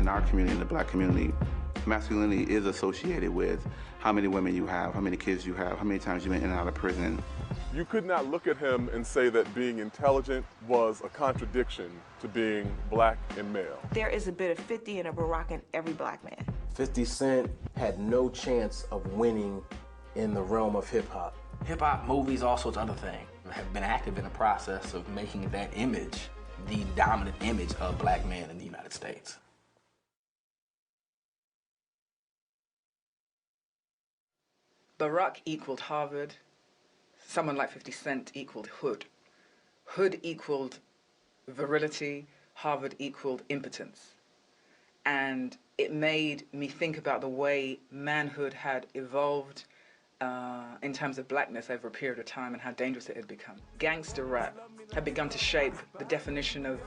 in our community, in the black community, masculinity is associated with how many women you have, how many kids you have, how many times you've been in and out of prison. You could not look at him and say that being intelligent was a contradiction to being black and male. There is a bit of 50 and a Barack in every black man. 50 Cent had no chance of winning in the realm of hip-hop. Hip-hop, movies, all sorts of other things have been active in the process of making that image the dominant image of black men in the United States. Barack equaled Harvard. Someone like 50 Cent equaled Hood. Hood equaled virility. Harvard equaled impotence. And it made me think about the way manhood had evolved in terms of blackness over a period of time and how dangerous it had become. Gangster rap had begun to shape the definition of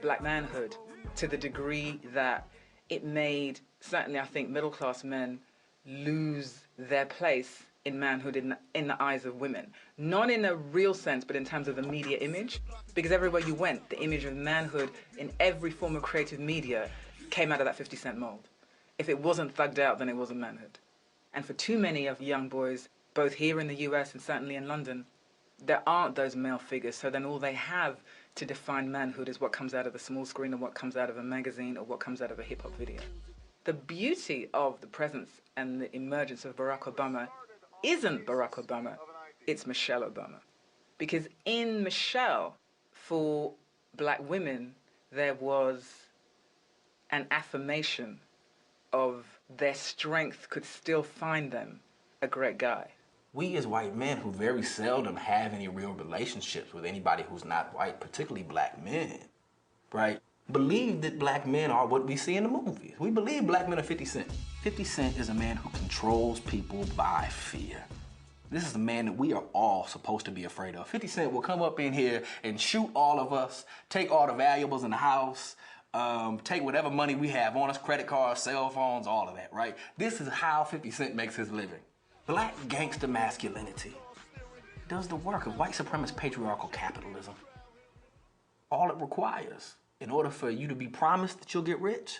black manhood to the degree that it made, certainly I think, middle-class men lose their place in manhood in the eyes of women. Not in a real sense, but in terms of the media image. Because everywhere you went, the image of manhood in every form of creative media came out of that 50 Cent mold. If it wasn't thugged out, then it wasn't manhood. And for too many of young boys, both here in the US and certainly in London, there aren't those male figures, so then all they have to define manhood is what comes out of the small screen or what comes out of a magazine or what comes out of a hip-hop video. The beauty of the presence and the emergence of Barack Obama isn't Barack Obama, it's Michelle Obama. Because in Michelle, for black women, there was an affirmation of their strength could still find them a great guy. We as white men who very seldom have any real relationships with anybody who's not white, particularly black men, right, believe that black men are what we see in the movies. We believe black men are 50 Cent. 50 Cent is a man who controls people by fear. This is a man that we are all supposed to be afraid of. 50 Cent will come up in here and shoot all of us, take all the valuables in the house, take whatever money we have on us, credit cards, cell phones, all of that, right? This is how 50 Cent makes his living. Black gangster masculinity does the work of white supremacist patriarchal capitalism. All it requires in order for you to be promised that you'll get rich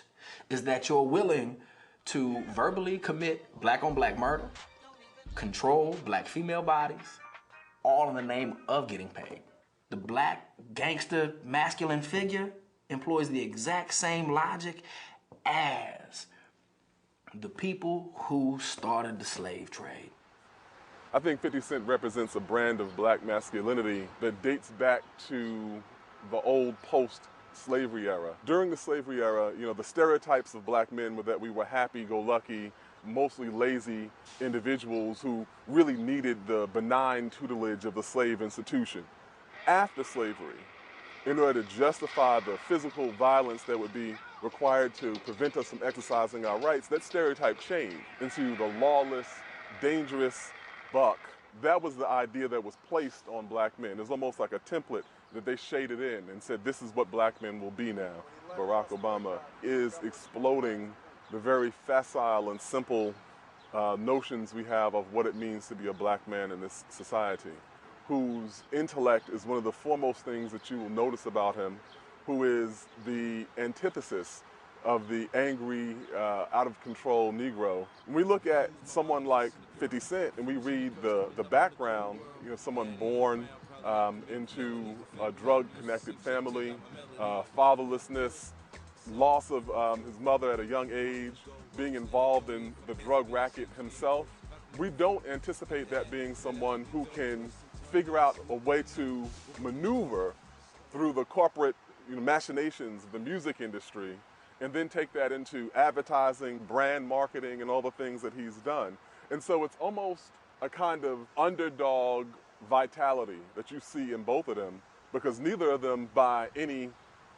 is that you're willing to verbally commit black on black murder, control black female bodies, all in the name of getting paid. The black gangster masculine figure employs the exact same logic as the people who started the slave trade. I think 50 Cent represents a brand of black masculinity that dates back to the old post-slavery era. During the slavery era, you know, the stereotypes of black men were that we were happy-go-lucky, mostly lazy individuals who really needed the benign tutelage of the slave institution. After slavery, in order to justify the physical violence that would be required to prevent us from exercising our rights, that stereotype changed into the lawless, dangerous buck. That was the idea that was placed on black men. It was almost like a template that they shaded in and said, this is what black men will be now. Barack Obama is exploding the very facile and simple notions we have of what it means to be a black man in this society, whose intellect is one of the foremost things that you will notice about him, who is the antithesis of the angry, out-of-control Negro. When we look at someone like 50 Cent and we read the background, you know, someone born into a drug-connected family, fatherlessness, loss of his mother at a young age, being involved in the drug racket himself, we don't anticipate that being someone who can figure out a way to maneuver through the corporate machinations of the music industry and then take that into advertising, brand marketing, and all the things that he's done. And so it's almost a kind of underdog vitality that you see in both of them, because neither of them, by any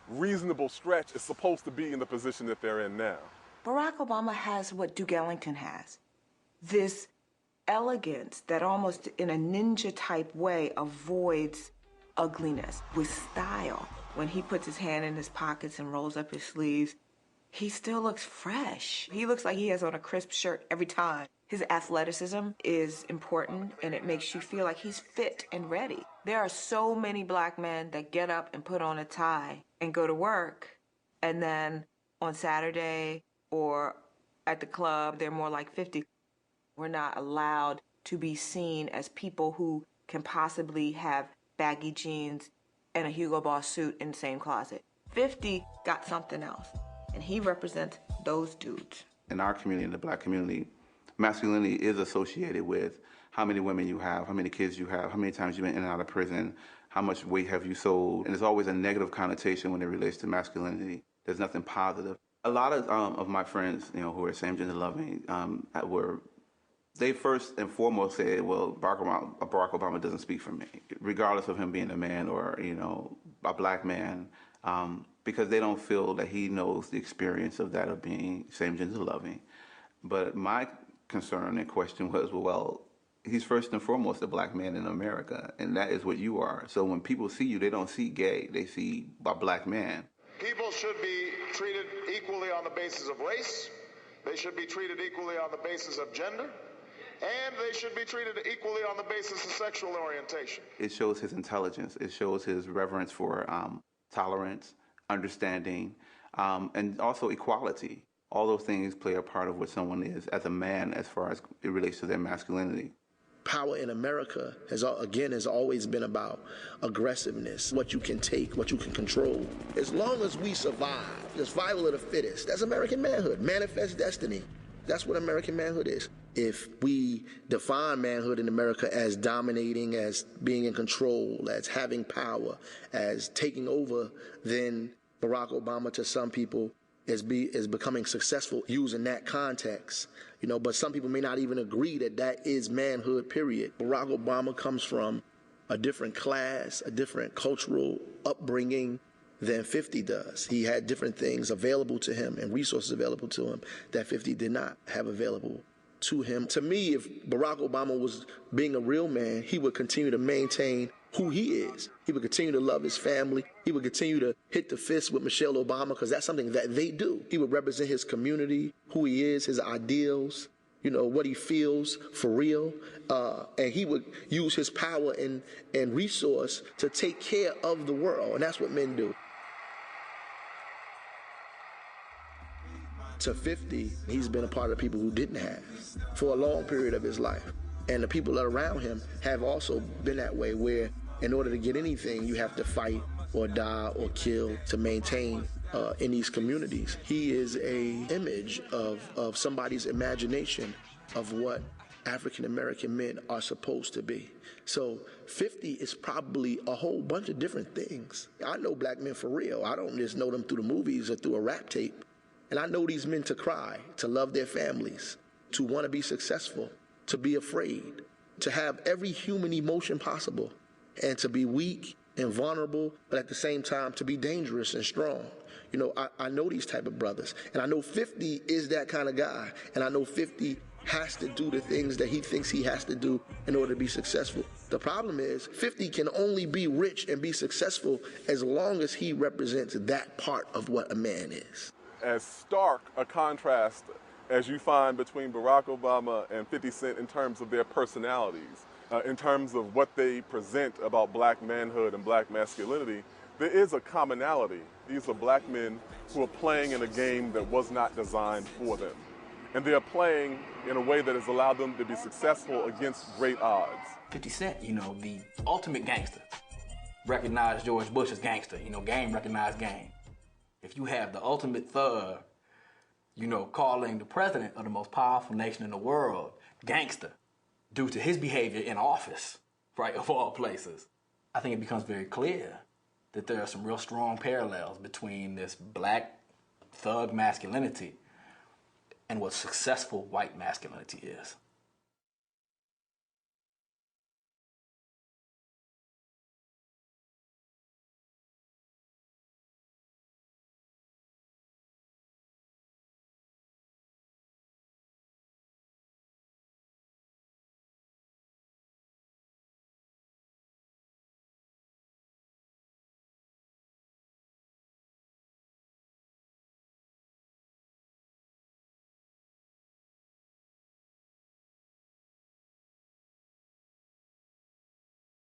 reasonable stretch, is supposed to be in the position that they're in now. Barack Obama has what Duke Ellington has. This elegance that almost in a ninja-type way avoids ugliness with style. When he puts his hand in his pockets and rolls up his sleeves, he still looks fresh. He looks like he has on a crisp shirt every time. His athleticism is important, and it makes you feel like he's fit and ready. There are so many black men that get up and put on a tie and go to work, and then on Saturday or at the club, they're more like 50. We're not allowed to be seen as people who can possibly have baggy jeans and a Hugo Boss suit in the same closet. 50 got something else, and he represents those dudes. In our community, in the black community, masculinity is associated with how many women you have, how many kids you have, how many times you've been in and out of prison, how much weight have you sold. And there's always a negative connotation when it relates to masculinity. There's nothing positive. A lot of my friends, who are same-gender loving, they first and foremost said, well, Barack Obama doesn't speak for me, regardless of him being a man or, a black man, because they don't feel that he knows the experience of that of being same-gender loving. But my concern and question was, well, he's first and foremost a black man in America, and that is what you are. So when people see you, they don't see gay, they see a black man. People should be treated equally on the basis of race. They should be treated equally on the basis of gender. And they should be treated equally on the basis of sexual orientation. It shows his intelligence. It shows his reverence for tolerance, understanding, and also equality. All those things play a part of what someone is as a man as far as it relates to their masculinity. Power in America has always been about aggressiveness, what you can take, what you can control. As long as we survive, the survival of the fittest, that's American manhood, manifest destiny. That's what American manhood is. If we define manhood in America as dominating, as being in control, as having power, as taking over, then Barack Obama to some people is becoming successful using that context. But some people may not even agree that that is manhood, period. Barack Obama comes from a different class, a different cultural upbringing than 50 does. He had different things available to him and resources available to him that 50 did not have available to him. To me, if Barack Obama was being a real man, he would continue to maintain who he is. He would continue to love his family. He would continue to hit the fist with Michelle Obama because that's something that they do. He would represent his community, who he is, his ideals, what he feels for real. And he would use his power and resource to take care of the world. And that's what men do. To 50, he's been a part of the people who didn't have for a long period of his life. And the people that are around him have also been that way, where in order to get anything, you have to fight or die or kill to maintain in these communities. He is an image of somebody's imagination of what African-American men are supposed to be. So 50 is probably a whole bunch of different things. I know black men for real. I don't just know them through the movies or through a rap tape. And I know these men to cry, to love their families, to want to be successful, to be afraid, to have every human emotion possible, and to be weak and vulnerable, but at the same time to be dangerous and strong. I know these type of brothers, and I know 50 is that kind of guy, and I know 50 has to do the things that he thinks he has to do in order to be successful. The problem is 50 can only be rich and be successful as long as he represents that part of what a man is. As stark a contrast as you find between Barack Obama and 50 Cent in terms of their personalities, in terms of what they present about black manhood and black masculinity, there is a commonality. These are black men who are playing in a game that was not designed for them. And they are playing in a way that has allowed them to be successful against great odds. 50 Cent, the ultimate gangster, recognized George Bush as gangster. Game recognized game. If you have the ultimate thug, calling the president of the most powerful nation in the world gangster due to his behavior in office, right, of all places, I think it becomes very clear that there are some real strong parallels between this black thug masculinity and what successful white masculinity is.